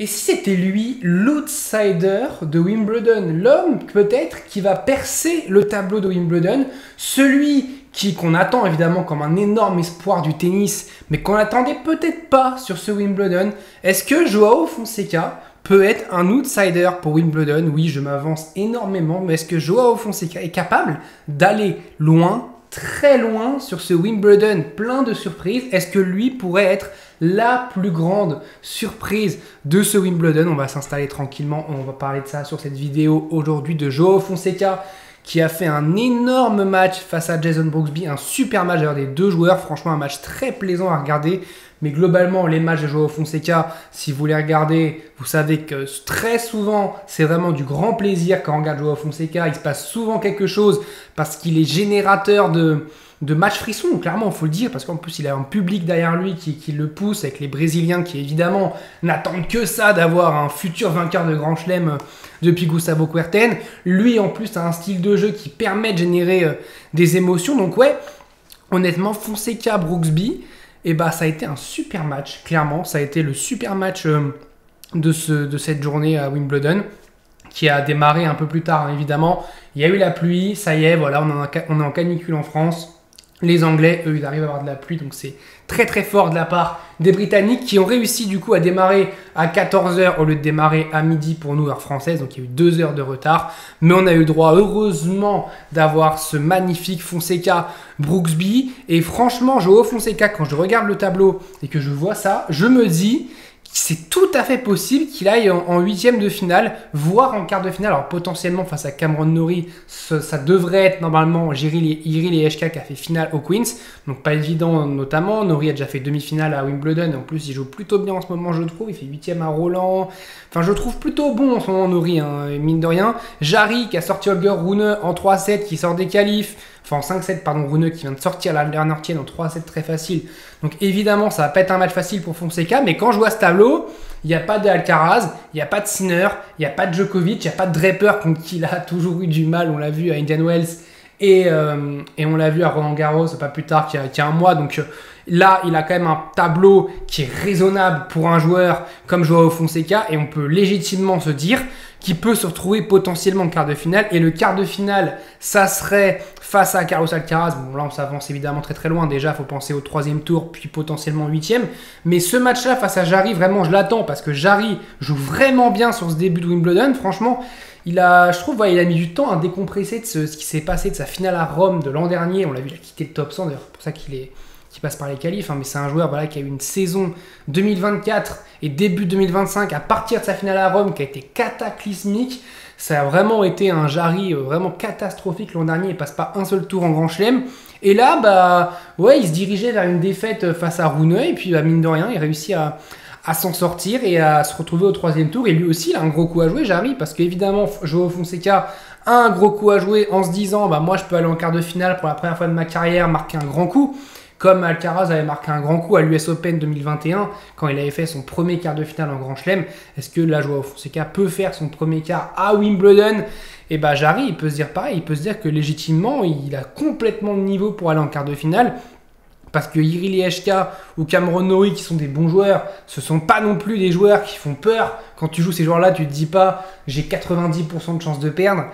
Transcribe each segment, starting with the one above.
Et si c'était lui, l'outsider de Wimbledon, l'homme peut-être qui va percer le tableau de Wimbledon, celui qu'on attend évidemment comme un énorme espoir du tennis, mais qu'on n'attendait peut-être pas sur ce Wimbledon, est-ce que Joao Fonseca peut être un outsider pour Wimbledon? Oui, je m'avance énormément, mais est-ce que Joao Fonseca est capable d'aller loin, très loin sur ce Wimbledon plein de surprises? Est-ce que lui pourrait être la plus grande surprise de ce Wimbledon? On va s'installer tranquillement, on va parler de ça sur cette vidéo aujourd'hui de Joao Fonseca qui a fait un énorme match face à Jason Brooksby, un super match des deux joueurs, franchement un match très plaisant à regarder. Mais globalement, les matchs de Joao Fonseca, si vous les regardez, vous savez que très souvent, c'est vraiment du grand plaisir quand on regarde Joao Fonseca. Il se passe souvent quelque chose parce qu'il est générateur de matchs frissons, clairement, il faut le dire, parce qu'en plus, il a un public derrière lui qui le pousse, avec les Brésiliens qui, évidemment, n'attendent que ça d'avoir un futur vainqueur de Grand Chelem depuis Gustavo Kuerten. Lui, en plus, a un style de jeu qui permet de générer des émotions. Donc, ouais, honnêtement, Fonseca-Brooksby, et bah, ça a été un super match, clairement. Ça a été le super match de cette journée à Wimbledon, qui a démarré un peu plus tard, hein, évidemment. Il y a eu la pluie, ça y est, voilà, on est en canicule en France. Les Anglais, eux, ils arrivent à avoir de la pluie, donc c'est très très fort de la part des Britanniques qui ont réussi du coup à démarrer à 14h au lieu de démarrer à midi pour nous, heure française, donc il y a eu 2 heures de retard. Mais on a eu le droit, heureusement, d'avoir ce magnifique Fonseca-Brooksby. Et franchement, Joao Fonseca, quand je regarde le tableau et que je vois ça, je me dis c'est tout à fait possible qu'il aille en huitième de finale, voire en quart de finale. Alors potentiellement face à Cameron Norrie, ça devrait être normalement Jiří Lehečka qui a fait finale au Queens. Donc pas évident notamment. Norrie a déjà fait demi-finale à Wimbledon. En plus il joue plutôt bien en ce moment je trouve. Il fait huitième à Roland. Enfin je trouve plutôt bon en ce moment Norrie, hein, mine de rien. Jarry qui a sorti Holger Rune en 3-7, qui sort des qualifs. Enfin en 5-7 pardon, Rune qui vient de sortir la dernière tienne en 3-7 très facile. Donc évidemment ça va pas être un match facile pour Fonseca, mais quand je vois ce tableau, il n'y a pas d'Alcaraz, il n'y a pas de Sinner, il n'y a pas de Djokovic, il n'y a pas de Draper contre qui il a toujours eu du mal, on l'a vu à Indian Wells et on l'a vu à Roland Garros pas plus tard qu'il y a un mois. Donc là il a quand même un tableau qui est raisonnable pour un joueur comme Joao Fonseca et on peut légitimement se dire qui peut se retrouver potentiellement en quart de finale. Et le quart de finale, ça serait face à Carlos Alcaraz. Bon, là, on s'avance évidemment très très loin. Déjà, il faut penser au troisième tour, puis potentiellement huitième. Mais ce match-là, face à Jarry, vraiment, je l'attends parce que Jarry joue vraiment bien sur ce début de Wimbledon. Franchement, je trouve il a mis du temps à décompresser de ce qui s'est passé de sa finale à Rome de l'an dernier. On l'a vu, il a quitté le top 100. D'ailleurs, c'est pour ça qu'il passe par les qualifs, hein, mais c'est un joueur qui a eu une saison 2024 et début 2025 à partir de sa finale à Rome qui a été cataclysmique. Ça a vraiment été un Jarry vraiment catastrophique l'an dernier, il passe pas un seul tour en Grand Chelem. Et là, il se dirigeait vers une défaite face à Rune, et puis mine de rien, il réussit à s'en sortir et à se retrouver au troisième tour. Et lui aussi, il a un gros coup à jouer, Jarry, parce qu'évidemment, Joao Fonseca a un gros coup à jouer en se disant moi je peux aller en quart de finale pour la première fois de ma carrière, marquer un grand coup. Comme Alcaraz avait marqué un grand coup à l'US Open 2021, quand il avait fait son premier quart de finale en Grand Chelem, est-ce que là, Joao Fonseca peut faire son premier quart à Wimbledon? Et Jarry, il peut se dire pareil, il peut se dire que légitimement, il a complètement de niveau pour aller en quart de finale. Parce que Jiří Lehečka ou Cameron Norrie, qui sont des bons joueurs, ce ne sont pas non plus des joueurs qui font peur. Quand tu joues ces joueurs-là, tu ne te dis pas « j'ai 90% de chance de perdre ».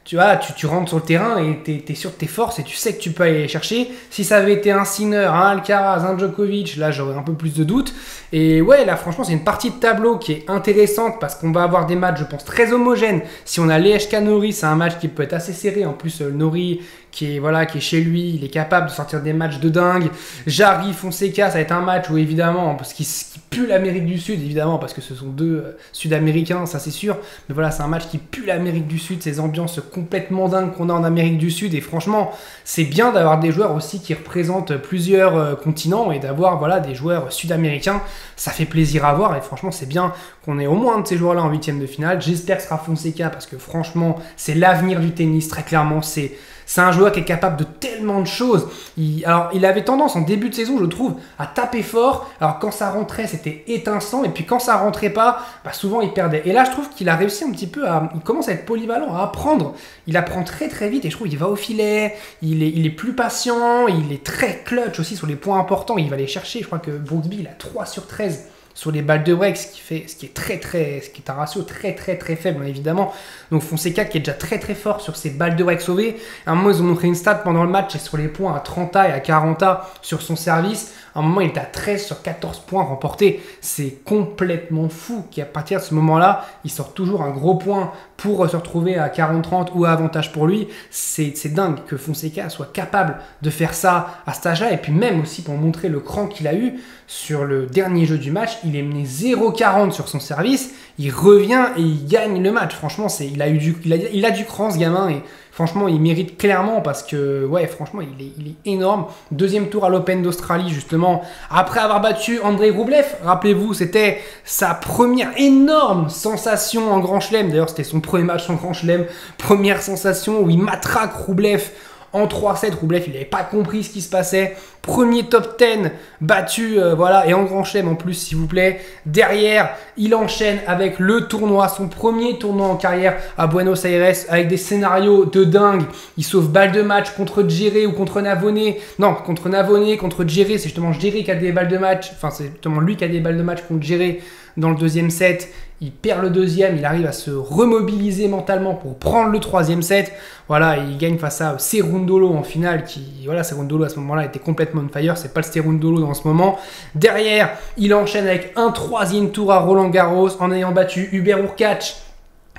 Tu vois, tu rentres sur le terrain et tu es sûr de tes forces et tu sais que tu peux aller les chercher. Si ça avait été un Sinner, un Alcaraz, un Djokovic, là j'aurais un peu plus de doutes. Et ouais, là franchement c'est une partie de tableau qui est intéressante parce qu'on va avoir des matchs je pense très homogènes. Si on a Lehečka Norrie, c'est un match qui peut être assez serré. En plus Norrie qui est chez lui, il est capable de sortir des matchs de dingue. Jarry Fonseca, ça va être un match où évidemment, parce qu'il pue l'Amérique du Sud, évidemment, parce que ce sont deux Sud-Américains, ça c'est sûr. Mais voilà, c'est un match qui pue l'Amérique du Sud, ces ambiances complètement dingues qu'on a en Amérique du Sud. Et franchement, c'est bien d'avoir des joueurs aussi qui représentent plusieurs continents et d'avoir des joueurs sud-américains. Ça fait plaisir à voir et franchement, c'est bien qu'on ait au moins un de ces joueurs-là en huitième de finale. J'espère que ce sera Fonseca parce que franchement, c'est l'avenir du tennis, très clairement. C'est un joueur qui est capable de tellement de choses. Il avait tendance en début de saison, je trouve, à taper fort. Alors quand ça rentrait, c'était étincelant. Et puis quand ça rentrait pas, souvent il perdait. Et là, je trouve qu'il a réussi un petit peu il commence à être polyvalent, à apprendre. Il apprend très très vite et je trouve qu'il va au filet. Il est plus patient. Il est très clutch aussi sur les points importants. Il va les chercher. Je crois que Brooksby, il a 3 sur 13 sur les balles de break, ce qui est un ratio très faible, hein, évidemment. Donc Fonseca qui est déjà très fort sur ses balles de break sauvées. À un moment, ils ont montré une stat pendant le match et sur les points à 30A et à 40A sur son service. À un moment, il était à 13 sur 14 points remportés. C'est complètement fou qu'à partir de ce moment-là, il sort toujours un gros point pour se retrouver à 40-30 ou à avantage pour lui. C'est dingue que Fonseca soit capable de faire ça à cet âge-là. Et puis même aussi pour montrer le cran qu'il a eu sur le dernier jeu du match, il est mené 0-40 sur son service. Il revient et il gagne le match. Franchement, il a du cran ce gamin et franchement, il mérite clairement parce que, ouais, franchement, il est énorme. Deuxième tour à l'Open d'Australie, justement, après avoir battu Andrei Rublev. Rappelez-vous, c'était sa première énorme sensation en Grand Chelem. D'ailleurs, c'était son premier match en Grand Chelem. Première sensation où il matraque Rublev en 3-7. Rublev, il n'avait pas compris ce qui se passait. Premier top 10 battu, voilà, et en Grand Chelem en plus, s'il vous plaît. Derrière, il enchaîne avec le tournoi, son premier tournoi en carrière à Buenos Aires, avec des scénarios de dingue. Il sauve balle de match contre Djere ou contre Navone. Non, contre Navone, contre Djere. C'est justement Djere qui a des balles de match. Enfin, c'est justement lui qui a des balles de match contre Djere dans le deuxième set. Il perd le deuxième, il arrive à se remobiliser mentalement pour prendre le troisième set. Voilà, il gagne face à Cerundolo en finale. Voilà, Cerundolo à ce moment-là était complètement on fire. C'est pas le Cerundolo dans ce moment. Derrière, il enchaîne avec un troisième tour à Roland Garros en ayant battu Hubert Hurkacz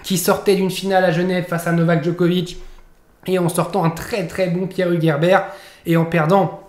qui sortait d'une finale à Genève face à Novak Djokovic et en sortant un très bon Pierre-Hugues Herbert et en perdant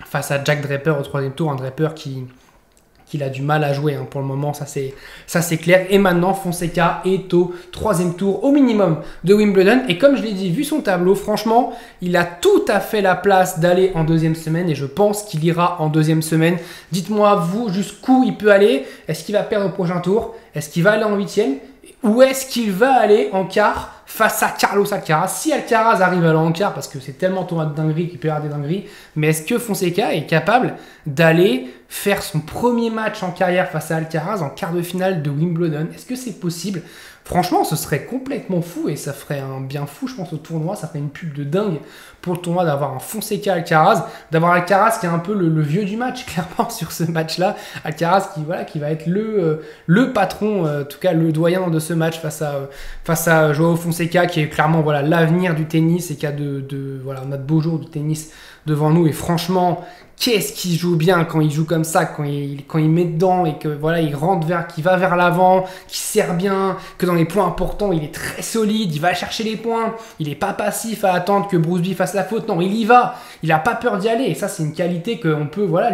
face à Jack Draper au troisième tour. Un Draper qu'il a du mal à jouer, hein, pour le moment, ça c'est clair. Et maintenant, Fonseca est au troisième tour au minimum de Wimbledon. Et comme je l'ai dit, vu son tableau, franchement, il a tout à fait la place d'aller en deuxième semaine. Et je pense qu'il ira en deuxième semaine. Dites-moi, vous, jusqu'où il peut aller. Est-ce qu'il va perdre au prochain tour? Est-ce qu'il va aller en huitième? Ou est-ce qu'il va aller en quart face à Carlos Alcaraz? Si Alcaraz arrive à aller en quart, parce que c'est tellement tournoi de dinguerie qu'il peut y avoir des dingueries, mais est-ce que Fonseca est capable d'aller faire son premier match en carrière face à Alcaraz en quart de finale de Wimbledon? Est-ce que c'est possible? Franchement, ce serait complètement fou et ça ferait un bien fou, je pense, au tournoi. Ça ferait une pub de dingue pour le tournoi d'avoir un Fonseca Alcaraz, d'avoir Alcaraz qui est un peu le vieux du match, clairement, sur ce match-là. Alcaraz qui va être le patron, en tout cas le doyen de ce match face à Joao Fonseca, qui est clairement voilà, l'avenir du tennis et qui a voilà, on a de beaux jours de tennis devant nous. Et franchement, qu'est-ce qu'il joue bien quand il joue comme ça, quand il met dedans et que voilà, il rentre qu'il va vers l'avant, qu'il sert bien, que dans les points importants, il est très solide, il va chercher les points, il n'est pas passif à attendre que Brooksby fasse la faute, non, il y va, il n'a pas peur d'y aller et ça c'est une qualité qu'on peut voilà,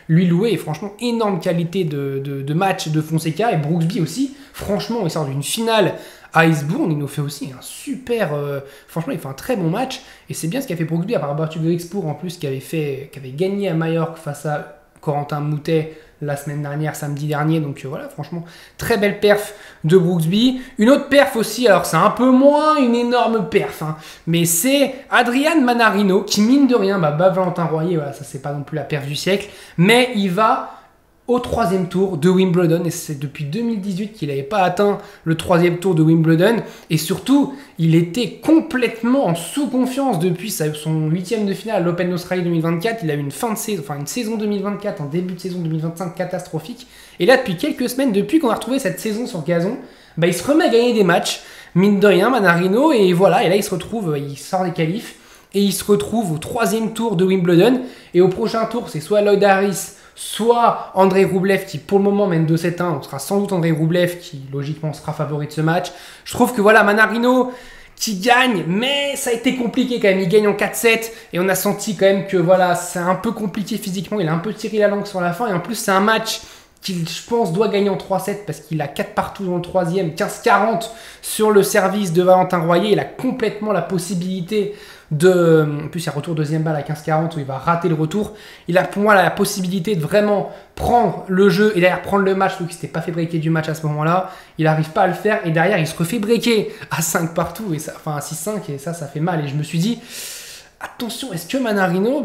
lui louer et franchement énorme qualité de match de Fonseca et Brooksby aussi, franchement il sort d'une finale à Iceburn, il nous fait aussi un super... franchement, il fait un très bon match. Et c'est bien ce qu'a fait Brooksby, à part battu de Expour en plus, qui avait gagné à Majorque face à Corentin Moutet la semaine dernière, samedi dernier. Donc voilà, franchement, très belle perf de Brooksby. Une autre perf aussi, alors c'est un peu moins une énorme perf, hein, mais c'est Adrian Manarino, qui mine de rien, bat Valentin Royer, voilà, ça c'est pas non plus la perf du siècle, mais il va au troisième tour de Wimbledon et c'est depuis 2018 qu'il n'avait pas atteint le troisième tour de Wimbledon et surtout il était complètement en sous-confiance depuis son huitième de finale à l'Open d'Australie 2024. Il a eu une saison 2024 en début de saison 2025 catastrophique et là depuis quelques semaines, depuis qu'on a retrouvé cette saison sur gazon, il se remet à gagner des matchs, mine de rien Manarino, et voilà, et là il sort des qualifs et il se retrouve au troisième tour de Wimbledon et au prochain tour c'est soit Lloyd Harris, soit Andrei Rublev qui pour le moment mène 2-7-1, donc ce sera sans doute Andrei Rublev qui logiquement sera favori de ce match. Je trouve que voilà, Manarino qui gagne, mais ça a été compliqué quand même, il gagne en 4-7 et on a senti quand même que voilà, c'est un peu compliqué physiquement, il a un peu tiré la langue sur la fin et en plus c'est un match qu'il, je pense, doit gagner en 3-7 parce qu'il a 4 partout dans le troisième, 15-40 sur le service de Valentin Royer, il a complètement la possibilité en plus il y a retour deuxième balle à 15-40 où il va rater le retour. Il a pour moi la possibilité de vraiment prendre le jeu et derrière prendre le match, donc il s'était pas fait breaker du match à ce moment-là. Il n'arrive pas à le faire et derrière il se refait breaker à 5 partout, et ça, enfin à 6-5 et ça fait mal. Et je me suis dit, attention, est-ce que Manarino,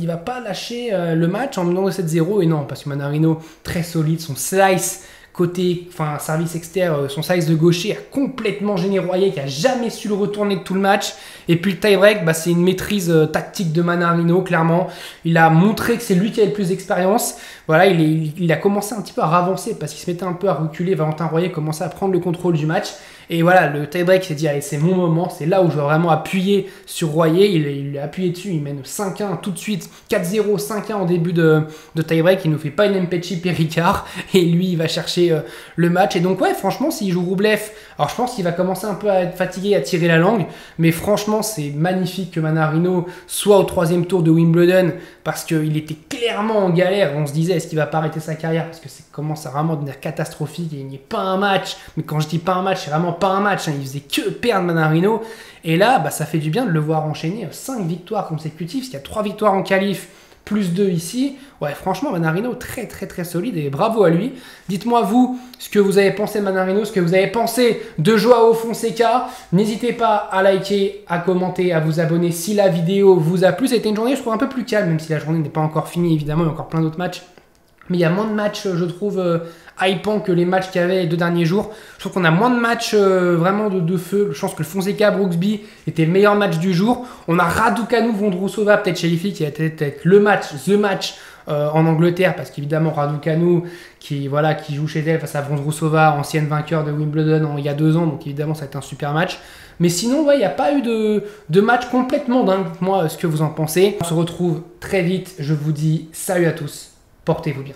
il va pas lâcher le match en menant 7-0? Et non, parce que Manarino, très solide, son slice côté, enfin service externe, son service de gaucher a complètement gêné Royer, qui a jamais su le retourner de tout le match. Et puis le tie-break, bah, c'est une maîtrise tactique de Manarino, clairement. Il a montré que c'est lui qui avait le plus d'expérience. Voilà, il a commencé un petit peu à ravancer parce qu'il se mettait un peu à reculer. Valentin Royer commençait à prendre le contrôle du match. Et voilà, le tie-break s'est dit, allez, c'est mon moment, c'est là où je vais vraiment appuyer sur Royer. Il a appuyé dessus, il mène 5-1 tout de suite, 4-0, 5-1 en début de tie-break. Il ne nous fait pas une Mpetshi Péricard et lui, il va chercher le match. Et donc, ouais, franchement, s'il joue Roublev, alors je pense qu'il va commencer un peu à être fatigué, à tirer la langue, mais franchement, c'est magnifique que Manarino soit au 3e tour de Wimbledon parce qu'il était clairement en galère. On se disait, est-ce qu'il va pas arrêter sa carrière parce que ça commence à vraiment devenir catastrophique et il n'y a pas un match. Mais quand je dis pas un match, c'est vraiment pas un match, hein. Il faisait que perdre Manarino. Et là, bah, ça fait du bien de le voir enchaîner 5 victoires consécutives, parce qu'il y a 3 victoires en qualif, plus 2 ici. Ouais, franchement, Manarino, très très très solide et bravo à lui. Dites-moi vous, ce que vous avez pensé de Manarino, ce que vous avez pensé de Joao Fonseca. N'hésitez pas à liker, à commenter, à vous abonner si la vidéo vous a plu. C'était une journée, je trouve, un peu plus calme, même si la journée n'est pas encore finie, évidemment, il y a encore plein d'autres matchs. Mais il y a moins de matchs, je trouve, hypants que les matchs qu'il y avait les 2 derniers jours. Je trouve qu'on a moins de matchs vraiment de feu. Je pense que le Fonseca-Brooksby était le meilleur match du jour. On a Raducanu-Vondrousova, peut-être chez les filles, qui a peut-être le match, the match en Angleterre, parce qu'évidemment Raducanu qui joue chez elle face à Vondrousova, ancienne vainqueur de Wimbledon il y a 2 ans, donc évidemment ça a été un super match. Mais sinon, ouais, il n'y a pas eu de match complètement dingue. Dites-moi ce que vous en pensez. On se retrouve très vite. Je vous dis salut à tous. Portez-vous bien.